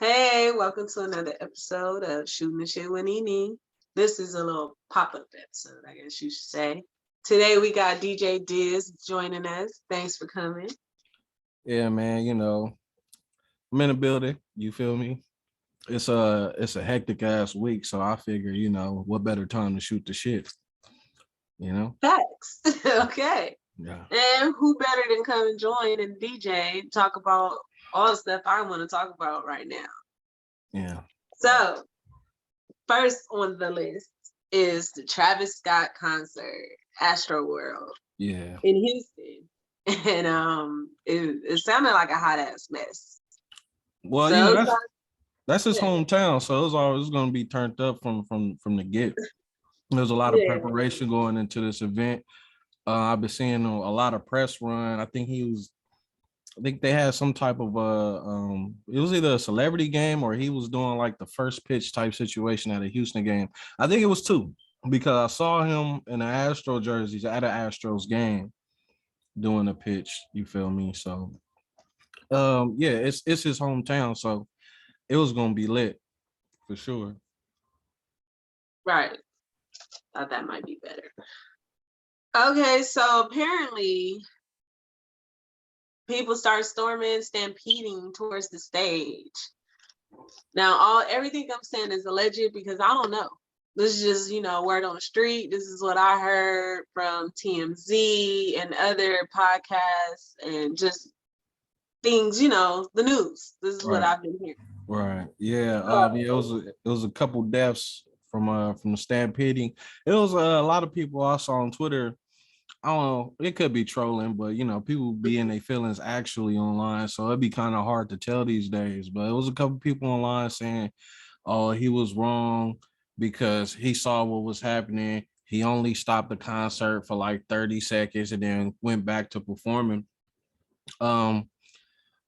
Hey, welcome to another episode of Shooting the Shit with Nene. This is a little pop-up episode, I guess you should say. Today we got DJ Diz joining us. Thanks for coming. Yeah, man, I'm in the building, you feel me? It's a hectic ass week, so I figure, what better time to shoot the shit, Facts. Okay. Yeah. And who better than come and join and DJ talk about all the stuff I want to talk about right now. Yeah. So, first on the list is the Travis Scott concert, Astroworld. Yeah. In Houston. And it sounded like a hot ass mess. Well, that's his hometown, so it was always going to be turned up from the get. There's a lot of preparation going into this event. I've been seeing a lot of press run. I think they had some type of it was either a celebrity game or he was doing like the first pitch type situation at a Houston game. I think it was two, because I saw him in the Astro jerseys at an Astros game doing a pitch. You feel me? So it's his hometown, so it was gonna be lit for sure. Right. Thought that might be better. Okay, so apparently people start storming, stampeding towards the stage. Now, everything I'm saying is alleged because I don't know. This is just, word on the street. This is what I heard from TMZ and other podcasts and just things, the news. This is what I've been hearing. Right. Yeah. It was a couple deaths from the stampeding. It was a lot of people I saw on Twitter. I don't know, it could be trolling, but people be in their feelings actually online, so it'd be kind of hard to tell these days. But it was a couple people online saying, oh, he was wrong because he saw what was happening. He only stopped the concert for like 30 seconds and then went back to performing. But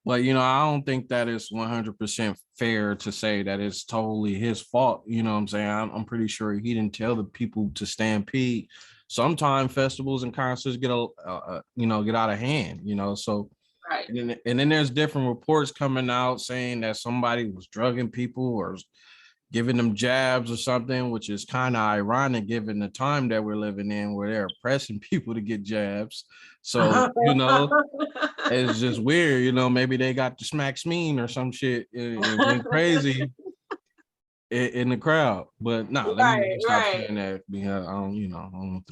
I don't think that is 100% fair to say that it's totally his fault. You know what I'm saying? I'm pretty sure he didn't tell the people to stampede. Sometimes festivals and concerts get get out of hand. So right. And then there's different reports coming out saying that somebody was drugging people or giving them jabs or something, which is kind of ironic given the time that we're living in where they're pressing people to get jabs. So, it's just weird, maybe they got the smacks mean or some shit and went crazy in the crowd. But no, let me stop saying that because I don't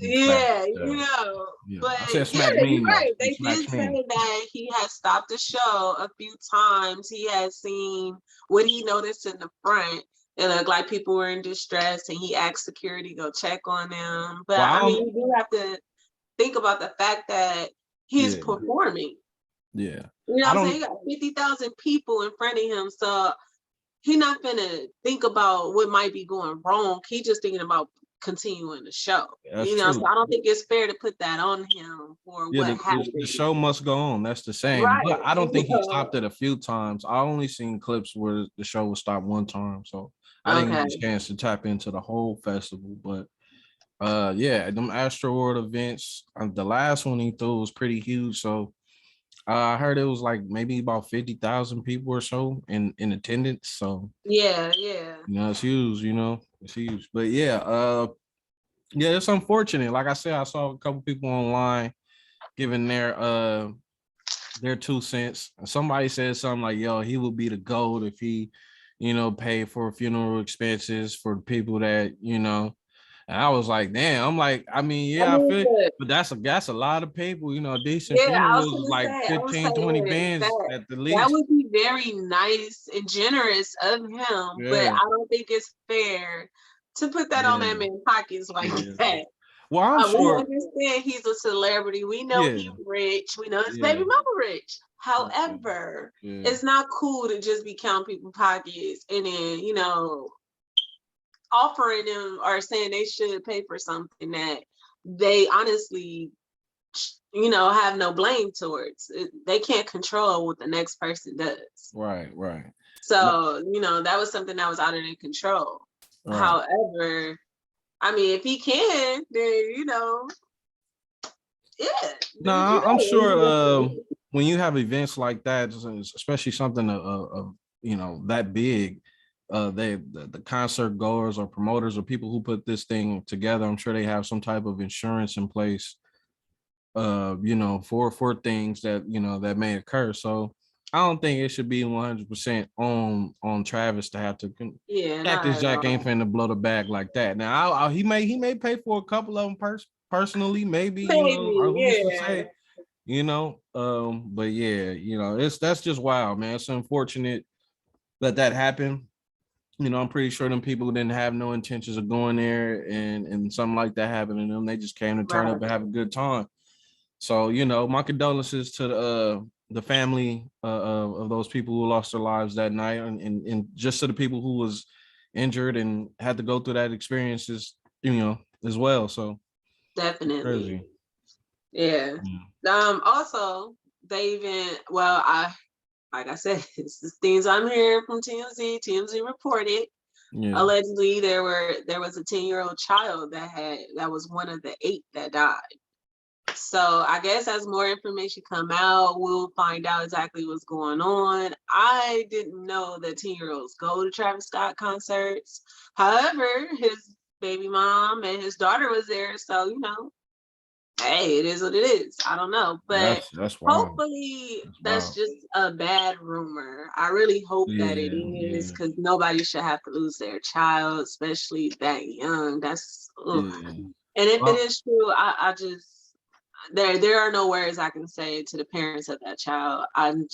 but I said smack mean, right. They did say that he had stopped the show a few times. He had seen what he noticed in the front. It looked like people were in distress and he asked security to go check on them. But you do have to think about the fact that he's performing. Yeah. You know what I'm saying? He got 50,000 people in front of him. So he's not gonna think about what might be going wrong. He's just thinking about continuing the show. That's true. So I don't think it's fair to put that on him for what happened. The show must go on. That's the same. Right. But I don't think he stopped it a few times. I only seen clips where the show was stopped one time. So I didn't get a chance to tap into the whole festival. But them Astroworld events, the last one he threw was pretty huge. So I heard it was like maybe about 50,000 people or so in attendance. So yeah, it's huge. It's huge. But it's unfortunate. Like I said, I saw a couple people online giving their 2 cents. Somebody said something like, "Yo, he would be the GOAT if he, paid for funeral expenses for people that And I was like, damn. I'm like, I feel it, but that's a lot of people, decent funerals is like 15, 20 bands at the least. That would be very nice and generous of him, but I don't think it's fair to put that on that man's pockets like that. Well, I'm sure. We understand he's a celebrity. We know he's rich. We know his baby mama rich. However, it's not cool to just be counting people's pockets and then, offering them or saying they should pay for something that they honestly, have no blame towards. They can't control what the next person does. Right. So, that was something that was out of their control. Right. However, if he can, then, No, I'm sure when you have events like that, especially something that big, the concert goers or promoters or people who put this thing together, I'm sure they have some type of insurance in place, for things that that may occur. So I don't think it should be 100% on Travis to have to not this at Jack ain't all. finna blow the bag like that. Now he may pay for a couple of them personally, maybe, or Maybe, who's to say, but yeah, that's just wild, man. It's unfortunate that happened. I'm pretty sure them people didn't have no intentions of going there, and something like that happened to them. They just came to turn right. up and have a good time. So, my condolences to the family of those people who lost their lives that night, and just to the people who was injured and had to go through that experiences, as well. So Definitely. crazy. Yeah. Also, they even, like I said, it's the things I'm hearing from TMZ. TMZ reported allegedly there was a 10-year-old child that was one of the 8 that died. So I guess as more information come out, we'll find out exactly what's going on. I didn't know that 10-year-olds go to Travis Scott concerts. However, his baby mom and his daughter was there, so hey, it is what it is. I don't know, but that's wild. hopefully that's just a bad rumor. I really hope that it is, because nobody should have to lose their child, especially that young. That's and if it is true, I just there are no words I can say to the parents of that child. I'm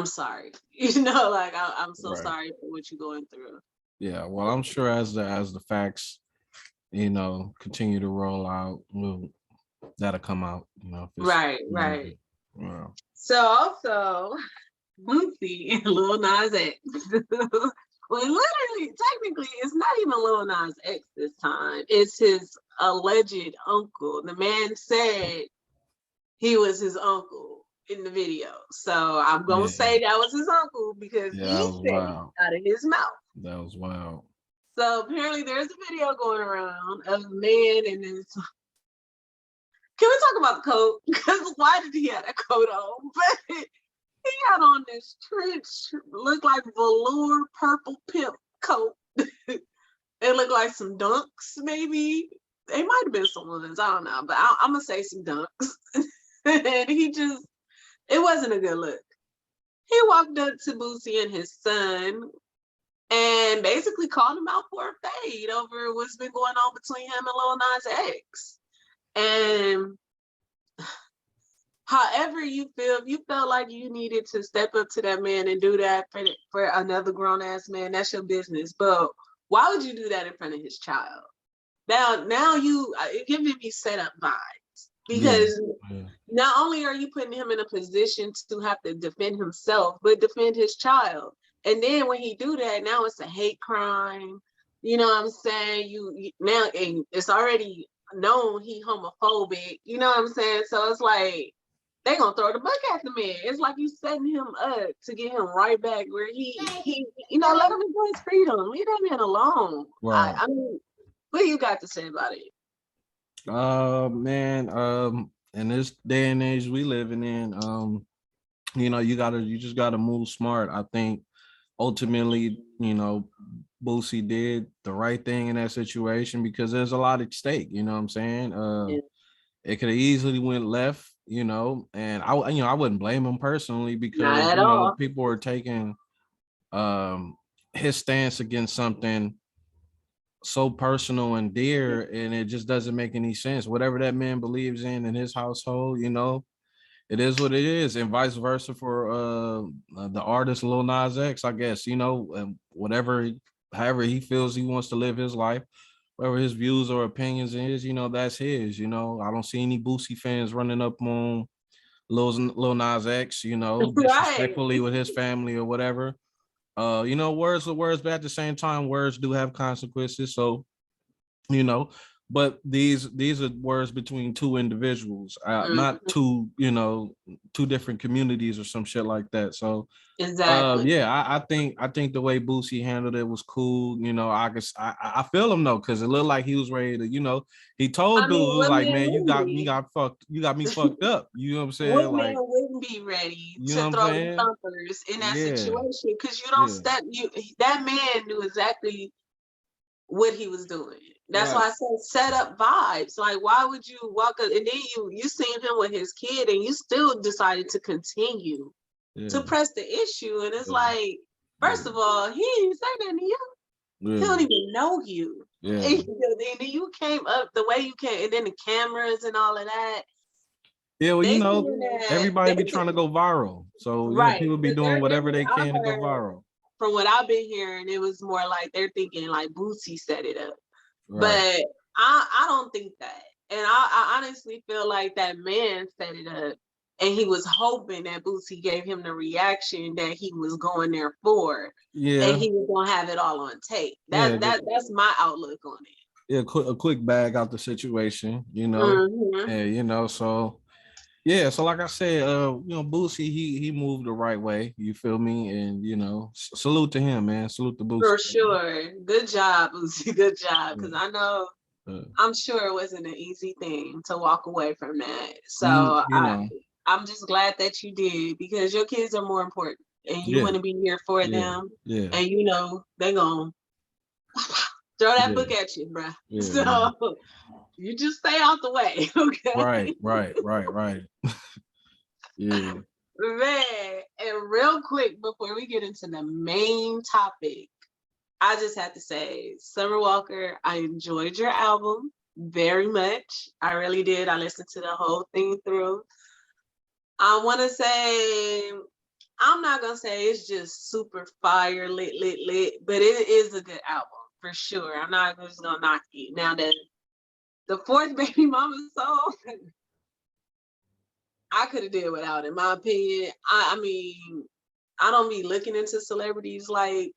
sorry. I'm so sorry for what you're going through. Yeah, well, I'm sure as the facts continue to roll out, that'll come out, Right. Wow. So also, Boosie and LILNasX. Well, literally, technically, it's not even LILNasX this time. It's his alleged uncle. The man said he was his uncle in the video. So I'm gonna say that was his uncle because he said it out of his mouth. That was wild. So apparently there's a video going around of a man in his. Can we talk about the coat? Because why did he have that coat on? But he had on this trench, looked like velour purple pimp coat. It looked like some dunks, maybe. They might have been some ones, I don't know. But I'm gonna say some dunks. And it wasn't a good look. He walked up to Boosie and his son and basically called him out for a fade over what's been going on between him and LILNasX. And however you feel, if you felt like you needed to step up to that man and do that for another grown-ass man, that's your business. But why would you do that in front of his child? Now you giving me set up vibes. Because not only are you putting him in a position to have to defend himself, but defend his child. And then when he do that, now it's a hate crime. You know what I'm saying? Now it's already known he homophobic. You know what I'm saying? So it's like they gonna throw the book at the man. It's like you setting him up to get him right back where he let him enjoy his freedom. Leave that man alone. Wow. I mean, what do you got to say about it? Man, in this day and age we living in, you just gotta move smart. I think ultimately, Boosie did the right thing in that situation because there's a lot at stake, you know what I'm saying? It could have easily went left, and I wouldn't blame him personally because people are taking his stance against something so personal and dear, and it just doesn't make any sense. Whatever that man believes in his household, it is what it is, and vice versa for the artist LILNasX, I guess. However he feels he wants to live his life, whatever his views or opinions is, that's his. I don't see any Boosie fans running up on LILNasX, disrespectfully with his family or whatever. Words are words, but at the same time, words do have consequences. So, but these are words between two individuals, not two, you know, two different communities or some shit like that. So exactly. yeah, I think the way Boosie handled it was cool. You know, I feel him though, because it looked like he was ready to, you know, he told dude, it was What like, man man, wouldn't be? You got me fucked up. You know what I'm saying? What man Like, wouldn't be ready you to know what I'm throw the saying? thumpers in that Yeah, situation? Because you don't yeah, step. That man knew exactly what he was doing. That's right. why I said set up vibes. Like, why would you walk up and then you seen him with his kid and you still decided to continue to Yeah, press the issue? And it's yeah, like, yeah, first of all, he didn't say nothing to you. He yeah, don't even know you. yeah. And then you came up the way you came, and then the cameras and all of that. Yeah, well, you They know, saying that everybody be trying to go viral. So, you know, right, people be because doing they're whatever thinking. they I can to go heard viral. from what I've been hearing, it was more like they're thinking like Bootsy set it up. Right. But I don't think that. And I honestly feel like that man set it up and he was hoping that Bootsy gave him the reaction that he was going there for. Yeah. And he was gonna have it all on tape. Yeah. That's my outlook on it. Yeah, a quick bag out the situation, you know. Mm-hmm. Yeah, you know, so yeah, so like I said, you know, Boosie, he moved the right way, you feel me? And you know, salute to him, man. Salute to Boosie. For sure. Good job, Bootsy. Good job. Because I know I'm sure it wasn't an easy thing to walk away from that. So you know, I'm just glad that you did because your kids are more important and you yeah, want to be here for yeah, them. yeah, And you know, they're going to throw that yeah, book at you, bruh. yeah, man. So you just stay out the way, okay? Right. Yeah. Man, and real quick before we get into the main topic, I just have to say, Summer Walker, I enjoyed your album very much. I really did. I listened to the whole thing through. I want to say, I'm not going to say it's just super fire, lit, but it is a good album for sure. I'm not just going to knock you. Now, the fourth baby mama song, I could have did without, in my opinion. I mean, I don't be looking into celebrities like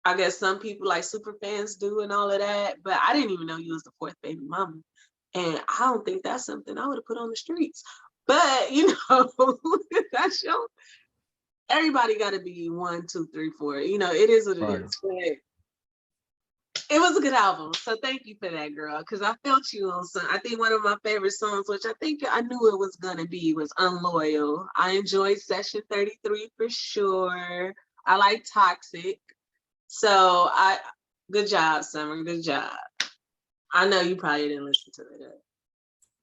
I guess some people like super fans do and all of that, but I didn't even know you was the fourth baby mama. And I don't think that's something I would have put on the streets. But you know, that's your everybody gotta be 1, 2, 3, 4. You know, it is what it is. But it was a good album. So thank you for that, girl. Cause I felt you on some. I think one of my favorite songs, which I think I knew it was gonna be, was Unloyal. I enjoyed Session 33 for sure. I like Toxic. So good job, Summer. Good job. I know you probably didn't listen to it.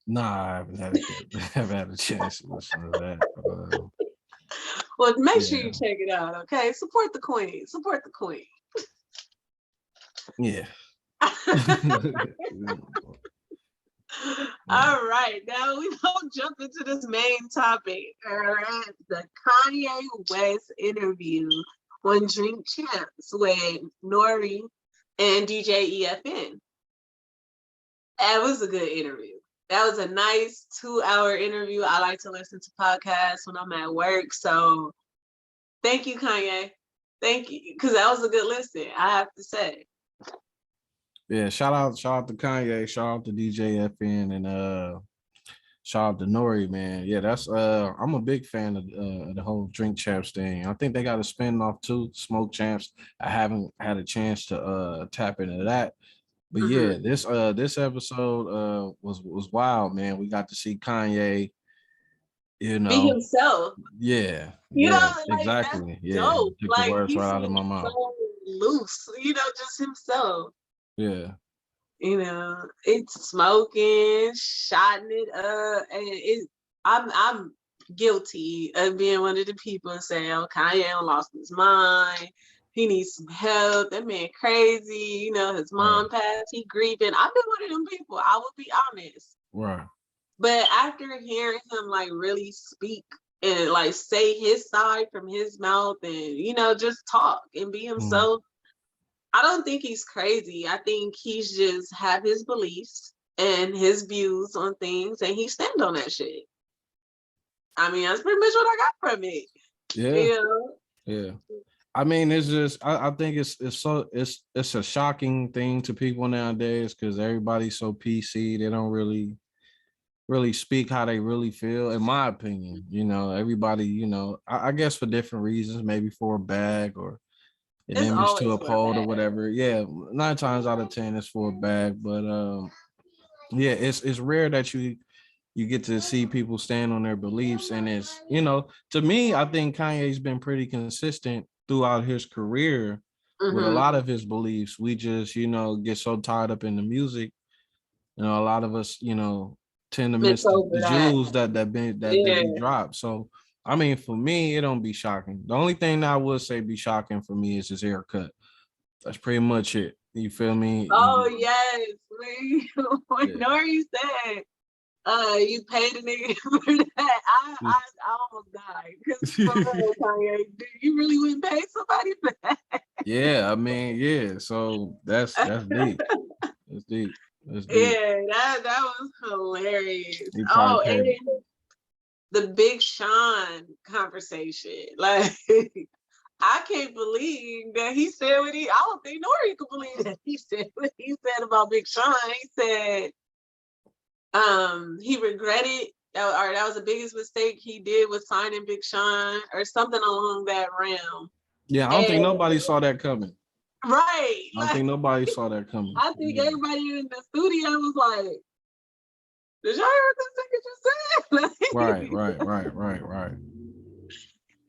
Nah, I haven't had a chance to listen to that. Well, make sure you check it out, okay? Support the queen. Support the queen. Yeah. All right, now we gonna jump into this main topic. All right, the Kanye West interview on Drink Champs with Nori and DJ EFN. That was a good interview. That was a nice 2-hour interview. I like to listen to podcasts when I'm at work. So thank you, Kanye. Thank you. Because that was a good listen, I have to say. Yeah, shout out to Kanye, shout out to DJ FN, and shout out to Nori, man. Yeah, that's I'm a big fan of the whole Drink Champs thing. I think they got a spin-off too, Smoke Champs. I haven't had a chance to tap into that. But yeah, this episode was wild, man. We got to see Kanye, you Be know. himself. Yeah, You know, like exactly. that's Yeah. dope. Took the Like words he right out of seems my mouth. so loose, you know, just himself. Yeah. You know, it's smoking, shotting it up, and I'm guilty of being one of the people saying, "Oh, Kanye lost his mind. He needs some help. That man crazy. You know, his mom passed. He grieving." I've been one of them people. I will be honest. Right. But after hearing him like really speak and like say his side from his mouth, and you know, just talk and be himself. I don't think he's crazy. I think he's just have his beliefs and his views on things, and he stand on that shit. I mean, that's pretty much what I got from it. Yeah. You know? Yeah. I mean, it's just I think it's a shocking thing to people nowadays because everybody's so PC. They don't really speak how they really feel, in my opinion. You know, everybody, you know, I guess for different reasons, maybe for a bag or an It's image to always for a uphold or bag. whatever. Yeah, 9 times out of 10 it's for a bag. But yeah, it's rare that you get to see people stand on their beliefs. And it's, you know, to me, I think Kanye's been pretty consistent throughout his career with a Mm-hmm. lot of his beliefs. We just, you know, get so tied up in the music. You know, a lot of us, you know, tend to It's miss over the that. jewels that Yeah. he dropped. So I mean, for me, it don't be shocking. The only thing that I would say be shocking for me is his haircut. That's pretty much it. You feel me? Oh yes. When Yeah. Nori said, you paid a nigga for that. I almost died. Because for real, Kanye, you really wouldn't pay somebody for that? Yeah, I mean, yeah. So that's deep. That's deep. That's deep. Yeah, that was hilarious. He probably Oh, paid. and the Big Sean conversation. Like, I can't believe that he said what he, I don't think Nori could believe that he said what he said about Big Sean. He said, he regretted that was the biggest mistake he did with signing Big Sean or something along that realm. Yeah, I don't think And nobody saw that coming. right, I don't like think nobody saw that coming. I think everybody in the studio was like, did y'all hear what this nigga just said? Right, Like, right, right, right, right.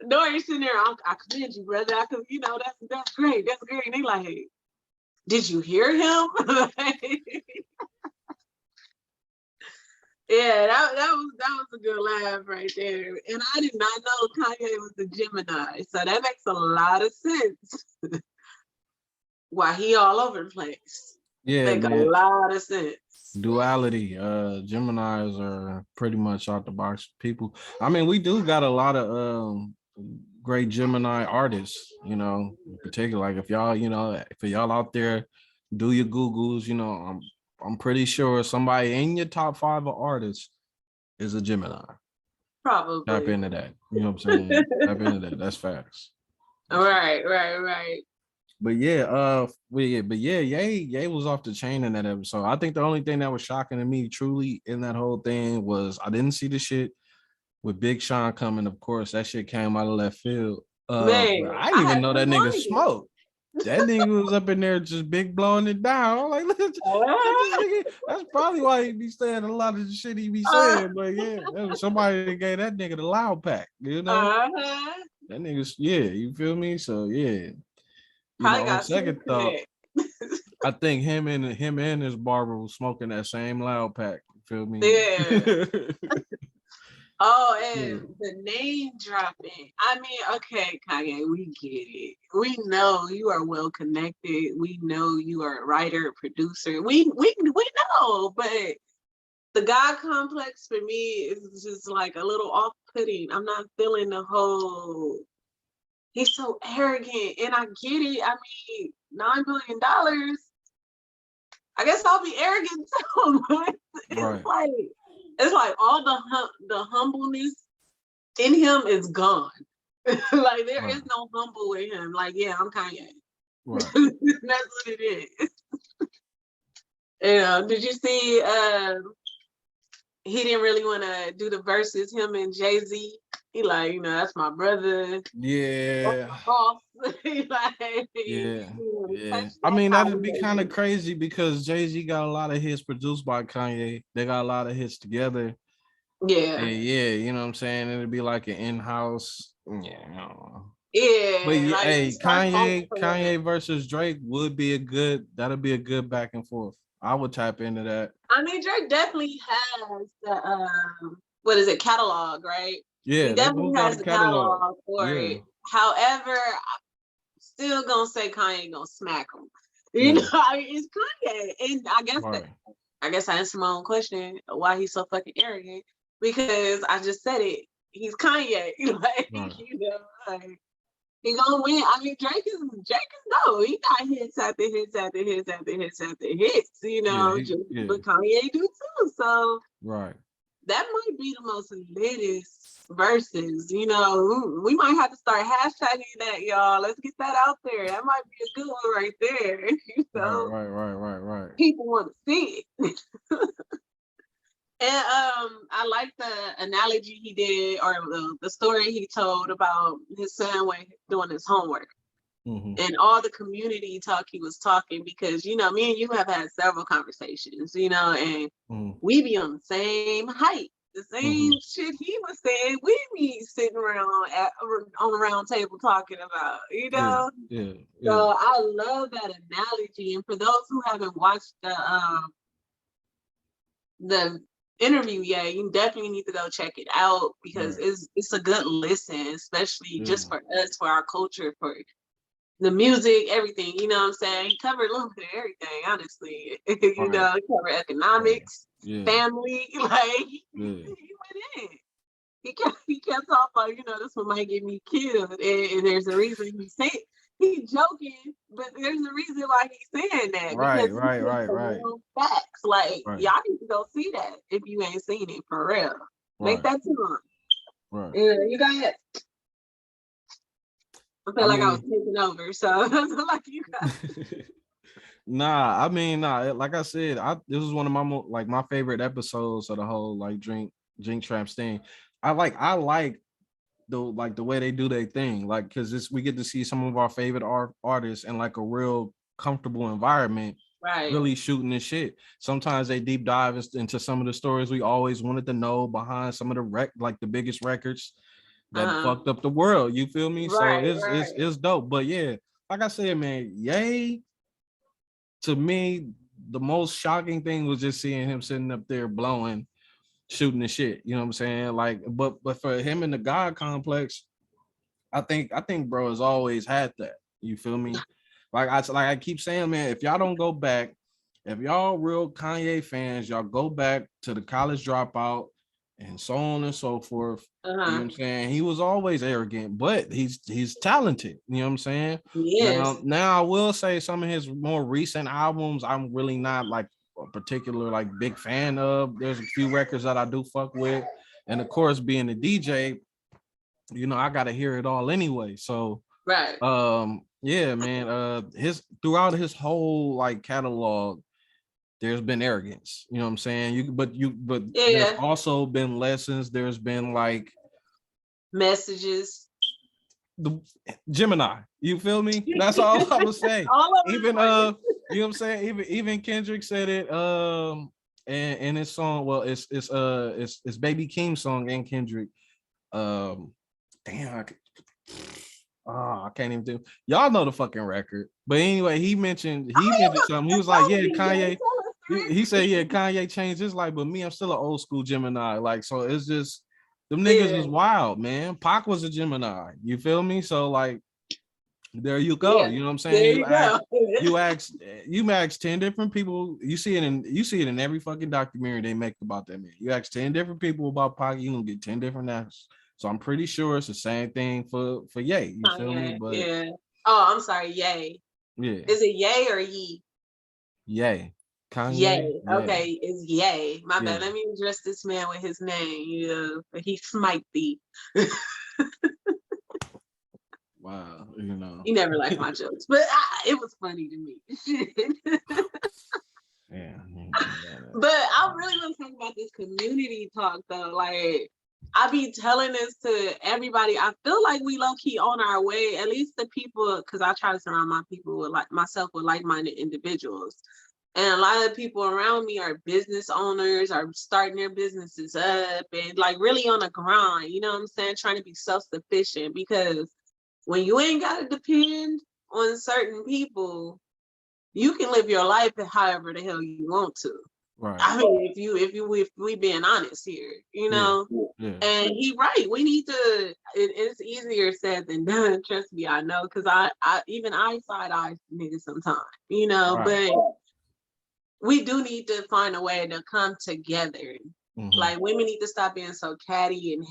Nori sitting there, I commend you, brother. I could, that's great. That's great. And they like, hey, did you hear him? Yeah, that was a good laugh right there. And I did not know Kanye was a Gemini. So that makes a lot of sense. Why he all over the place. Yeah, Make a man. lot of sense. Duality. Geminis are pretty much out the box people. I mean, we do got a lot of great Gemini artists, you know, in particular. Like if y'all, you know, if y'all out there do your Googles, you know, I'm pretty sure somebody in your top 5 of artists is a Gemini. Tap Probably. into that. You know what I'm saying? Tap into that. That's facts. That's facts. Right. But yeah, Ye was off the chain in that episode. I think the only thing that was shocking to me truly in that whole thing was I didn't see the shit with Big Sean coming. Of course, that shit came out of left field. Man, But I didn't I even had know no that nigga idea. smoked. That nigga was up in there just big blowing it down. I'm like, look, this nigga. That's probably why he be saying a lot of the shit he be Uh, saying. But yeah, that was somebody that gave that nigga the loud pack, you know? uh-huh. That nigga's, yeah, you feel me? So yeah. You know, Probably on got Smooth second thought, Connect. I think him and his barber was smoking that same loud pack. You feel me? Yeah. Oh, Yeah. and the name dropping. I mean, okay, Kanye, we get it. We know you are well connected. We know you are a writer, producer. We know, but the God complex for me is just like a little off-putting. I'm not feeling the whole. He's so arrogant, and I get it. I mean, $9 billion. I guess I'll be arrogant too. But Right. it's like all the humbleness in him is gone. Like there Right. is no humble with him. Like, yeah, I'm Kanye. Right. That's what it is. Yeah. Did you see he didn't really want to do the verses, him and Jay-Z. He like, that's my brother. Yeah. That's my boss. Like, Yeah. touch Yeah. I that mean, that'd be kind of conversation. crazy because Jay-Z got a lot of hits produced by Kanye. They got a lot of hits together. Yeah. And yeah, you know what I'm saying? It'd be like an in-house. Yeah, I don't know. But Yeah. yeah, Like hey, just start both of them. Kanye versus Drake would be that'd be a good back and forth. I would tap into that. I mean, Drake definitely has the what is it, catalog, right? He Yeah, they both definitely got has a the catalog. catalog for Yeah, it. However, I'm still gonna say Kanye gonna smack him. You know, yeah, I mean, it's Kanye, and right, I guess I answered my own question why he's so fucking arrogant because I just said it. He's Kanye, like right. like he gonna win. I mean, Drake is no, he got hits after hits after hits after hits after hits. Yeah, Just yeah, but Kanye do too. So right. that might be the most latest verses. You know, we might have to start hashtagging that, y'all. Let's get that out there. That might be a good one right there. You know, right. People want to see it. And I like the analogy he did, or the story he told about his son when doing his homework. And all the community talk he was talking, because, you know, me and you have had several conversations, you know, and we be on the same height, the same shit he was saying. We be sitting around on a round table talking about, you know. Yeah. So I love that analogy. And for those who haven't watched the interview yet, you definitely need to go check it out, because it's a good listen, especially just for us, for our culture, for the music, everything, you know what I'm saying? He covered a little bit of everything, honestly. You know, he covered economics, family, like he went in. He kept talking about, you know, this one might get me killed. And there's a reason he's joking, but there's a reason why he's saying that. Right. Facts. Like, y'all need to go see that if you ain't seen it, for real. Make that too long. Yeah, you got it. I feel like I was taking over, so like you guys. Nah, like I said, this is one of my favorite episodes of the whole like DRINKCHAMPS thing. I like the way they do their thing, like, because we get to see some of our favorite artists in like a real comfortable environment, really shooting this shit. Sometimes they deep dive into some of the stories we always wanted to know behind some of the the biggest records that fucked up the world. You feel me? So it's dope. But yeah, like I said, man, Ye, to me, the most shocking thing was just seeing him sitting up there blowing, shooting the shit. You know what I'm saying? Like, but for him in the God complex, I think bro has always had that. You feel me? Like I keep saying, man, if y'all don't go back, if y'all real Kanye fans, y'all go back to the College Dropout and so on and so forth. You know what I'm saying? He was always arrogant, but he's talented. You know what I'm saying? Yes. Now I will say some of his more recent albums, I'm really not like a particular like big fan of. There's a few records that I do fuck with. And of course, being a DJ, you know, I gotta hear it all anyway. So yeah, man. Throughout his whole like catalog, there's been arrogance, you know what I'm saying? But there's also been lessons. There's been like messages. The Gemini, you feel me? That's all I'm gonna say. Even you know what I'm saying? Even Kendrick said it in his song. Well, it's Baby Keem's song and Kendrick. Damn, I can't even do. Y'all know the fucking record. But anyway, he mentioned something. He was like, yeah, Kanye. He said, yeah, Kanye changed his life, but me, I'm still an old school Gemini. Like, so it's just them niggas is wild, man. Pac was a Gemini. You feel me? So like, there you go. You know what I'm saying? You ask 10 different people. You see it in every fucking documentary they make about that man. You ask 10 different people about Pac, you gonna get 10 different answers. So I'm pretty sure it's the same thing for Ye. You feel me? But oh, I'm sorry, Ye. Yeah. Is it Ye or Ye? Ye. KANYE. Ye. Okay, it's Ye. My bad. Let me address this man with his name. You know, he might be. Wow, you know. He never liked my jokes, but it was funny to me. Yeah. But I really want to talk about this community talk though. Like, I be telling this to everybody. I feel like we low key on our way, at least the people, because I try to surround myself with like-minded individuals. And a lot of people around me are business owners, are starting their businesses up and like really on a grind, you know what I'm saying? Trying to be self-sufficient, because when you ain't got to depend on certain people, you can live your life however the hell you want to. Right. I mean, if we being honest here, you know, and he right. We need to. It's easier said than done. Trust me, I know, because I side eye niggas sometimes, you know, but we do need to find a way to come together. Like, women need to stop being so catty and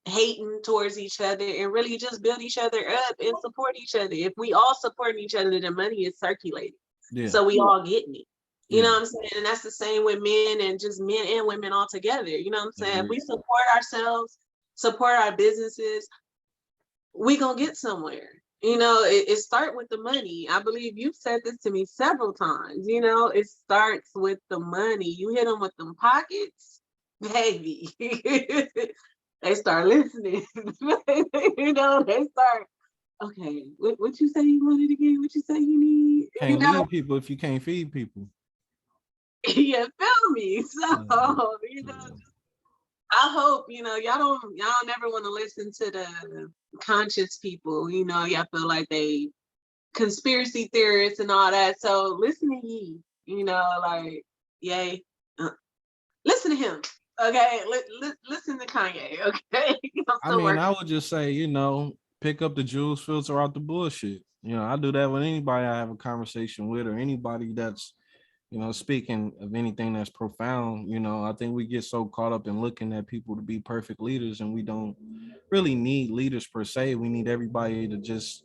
hating towards each other, and really just build each other up and support each other. If we all support each other, the money is circulating. So we all getting it. You know what I'm saying? And that's the same with men and just men and women all together. You know what I'm saying? If we support ourselves, support our businesses, we gonna get somewhere. You know, it starts with the money. I believe you've said this to me several times. You know, it starts with the money. You hit them with them pockets, baby. They start listening. You know, they start, okay, what you say you wanted again? What you say you need? Can't lead people if you can't feed people. You feel me? So, you know, I hope, you know, y'all don't never want to listen to the conscious people, you know, y'all feel like they conspiracy theorists and all that. So listen to ye, you know, like, yay. Listen to him. Okay. Listen to Kanye. Okay. I mean, I would just say, you know, pick up the jewels, filter out the bullshit. You know, I do that with anybody I have a conversation with, or anybody that's, you know, speaking of anything that's profound. You know, I think we get so caught up in looking at people to be perfect leaders, and we don't really need leaders per se. We need everybody to just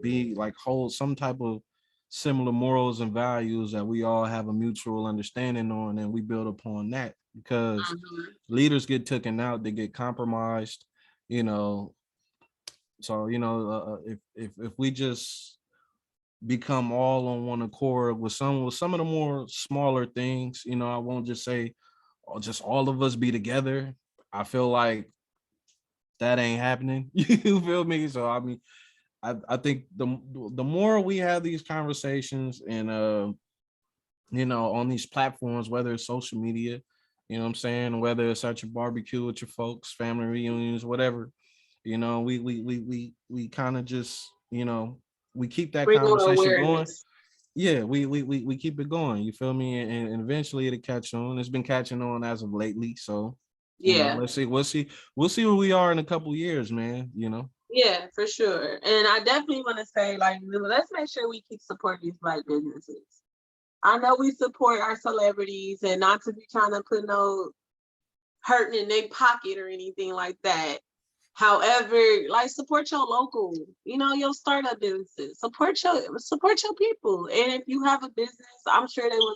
be like, hold some type of similar morals and values that we all have a mutual understanding on, and we build upon that. Because leaders get taken out, they get compromised, you know. So, you know, if we just become all on one accord with some of the more smaller things, you know, I won't just say, oh, just all of us be together. I feel like that ain't happening. You feel me? So I mean, I think the more we have these conversations and you know, on these platforms, whether it's social media, you know what I'm saying, whether it's at your barbecue with your folks, family reunions, whatever, you know, we kind of just, you know, we keep that conversation going. Yeah, we keep it going. You feel me? And eventually it'll catch on. It's been catching on as of lately. So yeah, you know, let's see. We'll see where we are in a couple of years, man. You know. Yeah, for sure. And I definitely want to say, like, let's make sure we keep supporting these Black businesses. I know we support our celebrities, and not to be trying to put no hurting in their pocket or anything like that. However, like, support your local, you know, your startup businesses. Support your people. And if you have a business, I'm sure they will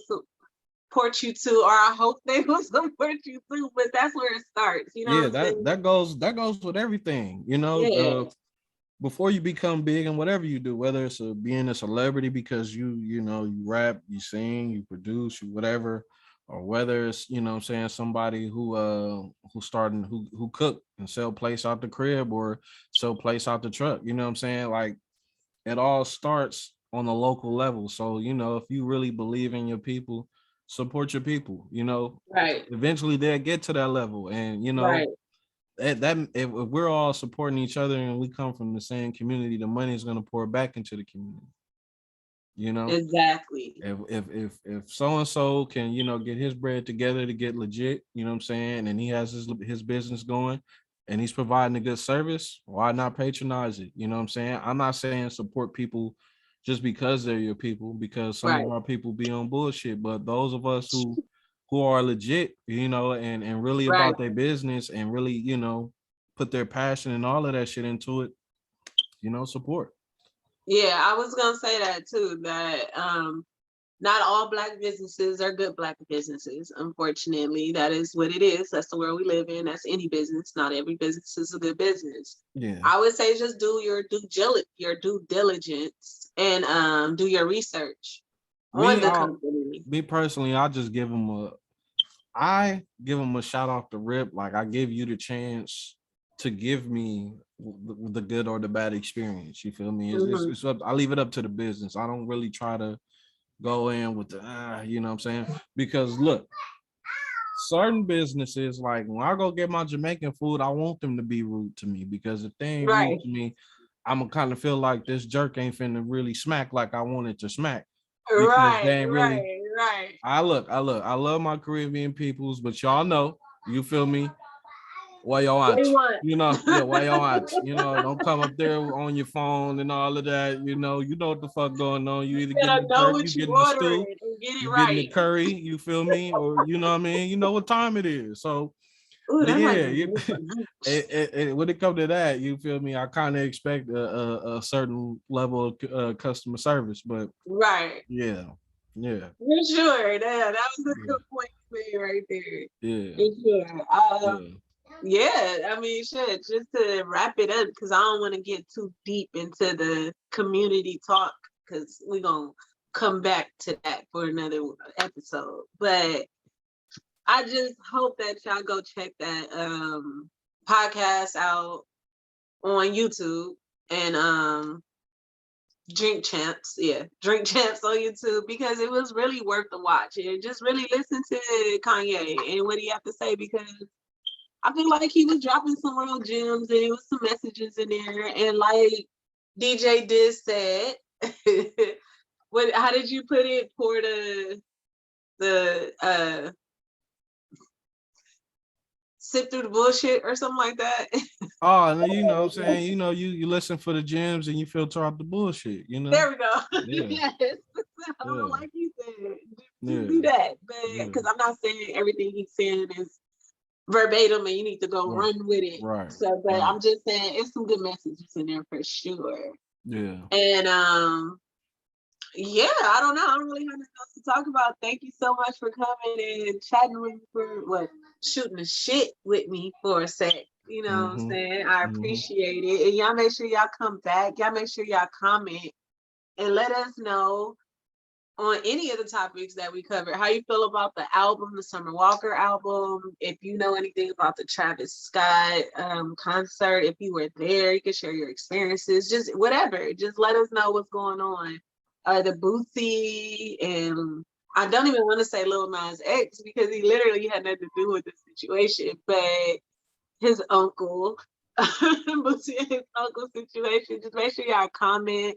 support you too, or I hope they will support you too. But that's where it starts. You know, that goes with everything. You know, before you become big and whatever you do, whether it's being a celebrity because you know, you rap, you sing, you produce, you whatever, or whether it's, you know what I'm saying, somebody who cook and sell plates out the crib or sell plates out the truck, you know what I'm saying? Like, it all starts on the local level. So, you know, if you really believe in your people, support your people, you know. Right. Eventually they'll get to that level. And, you know, if we're all supporting each other and we come from the same community, the money is going to pour back into the community. You know, exactly. If so and so can, you know, get his bread together to get legit, you know what I'm saying, and he has his business going and he's providing a good service, why not patronize it? You know what I'm saying? I'm not saying support people just because they're your people, because some of our people be on bullshit, but those of us who are legit, you know, and really about their business and really, you know, put their passion and all of that shit into it, you know, support. Yeah, I was gonna say that too, that not all Black businesses are good Black businesses. Unfortunately, that is what it is. That's the world we live in. That's any business. Not every business is a good business. Yeah, I would say just do your due diligence and do your research on the company. Me personally, I give them a shout off the rip. Like, I give you the chance to give me the good or the bad experience. You feel me? It's up, I leave it up to the business. I don't really try to go in with the you know what I'm saying? Because look, certain businesses, like when I go get my Jamaican food, I want them to be rude to me, because if they ain't rude to me, I'm gonna kind of feel like this jerk ain't finna really smack like I wanted to smack. Because they ain't really. I love my Caribbean peoples, but y'all know, you feel me? Why y'all want? You know, yeah, why y'all want? You know, don't come up there on your phone and all of that. You know what the fuck going on. You either getting the turkey, you getting the stew, you getting the curry. You feel me? Or you know what I mean? You know what time it is. So yeah, when it comes to that, you feel me? I kind of expect a certain level of customer service, but yeah, Yeah. For sure. That was a good point you made right there. Yeah. For sure. Yeah, I mean, shit, just to wrap it up, because I don't want to get too deep into the community talk, because we're going to come back to that for another episode. But I just hope that y'all go check that podcast out on YouTube and Drink Champs, Drink Champs on YouTube, because it was really worth the watch. And just really listen to Kanye and what he have to say, because I feel like he was dropping some real gems and it was some messages in there. And like DJ Diz said, how did you put it? For the sit through the bullshit or something like that. Oh, you know what I'm saying? You know, you listen for the gems and you filter out the bullshit, you know? There we go. Yeah. Yes. Like you said, just do that. But because I'm not saying everything he's saying is verbatim and you need to go run with it. Right. So, but I'm just saying it's some good messages in there for sure. Yeah. And yeah, I don't know. I don't really have nothing else to talk about. Thank you so much for coming and chatting with me for shooting the shit with me for a sec. You know what I'm saying? I appreciate it. And y'all make sure y'all come back. Y'all make sure y'all comment and let us know on any of the topics that we covered. How you feel about the album, the Summer Walker album? If you know anything about the Travis Scott concert, if you were there, you can share your experiences. Just whatever. Just let us know what's going on. The Bootsy, and I don't even want to say Lil Nas X because he literally had nothing to do with the situation, but his uncle, Bootsy and his uncle situation. Just make sure y'all comment,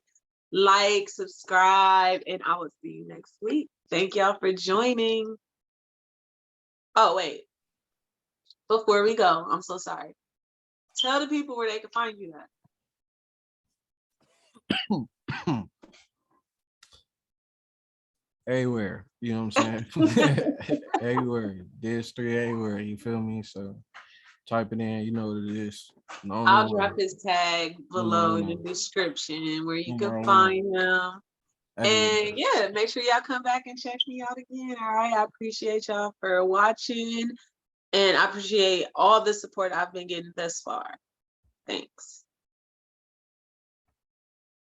like, subscribe, and I will see you next week. Thank y'all for joining. Oh, wait. Before we go, I'm so sorry. Tell the people where they can find you at. Everywhere, you know what I'm saying? Everywhere. There's 3 everywhere, you feel me? So type it in, you know what it is. I'll drop his tag below in the description where you can find him. And yeah, make sure y'all come back and check me out again. All right. I appreciate y'all for watching. And I appreciate all the support I've been getting thus far. Thanks.